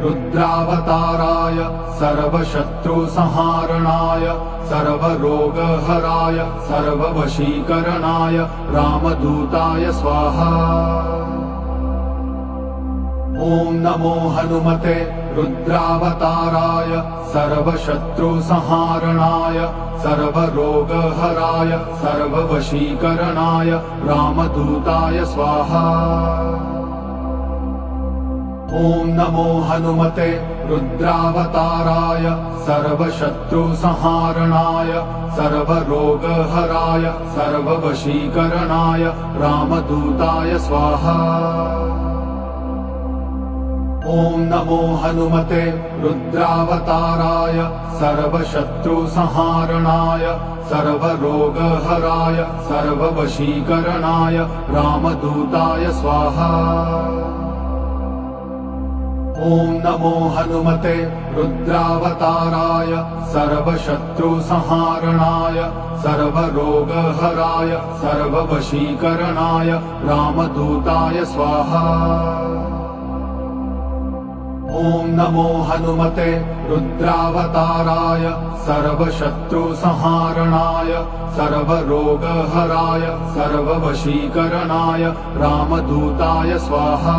रुद्रावताराय सर्वशत्रुसंहारणाय सर्वरोगहराय सर्ववशीकरणाय रामदूताय स्वाहा। ॐ नमो हनुमते रुद्रावताराय सर्वशत्रुसंहारणाय सर्वरोगहराय सर्ववशीकरणाय रामदूताय स्वाहा। ॐ नमो हनुमते रुद्रावताराय सर्वशत्रुसंहारणाय सर्वरोगहराय सर्ववशीकरणाय रामदूताय स्वाहा। ॐ नमो हनुमते रुद्रावताराय सर्वशत्रुसंहारणाय सर्वरोगहराय सर्ववशीकरणाय रामदूताय स्वाहा। ॐ नमो हनुमते रुद्रावताराय सर्वशत्रुसंहारणाय सर्वरोगहराय सर्ववशीकरणाय रामदूताय स्वाहा। ॐ नमो हनुमते रुद्रावताराय सर्वशत्रुसंहारणाय सर्वरोगहराय सर्ववशीकरणाय रामदूताय स्वाहा।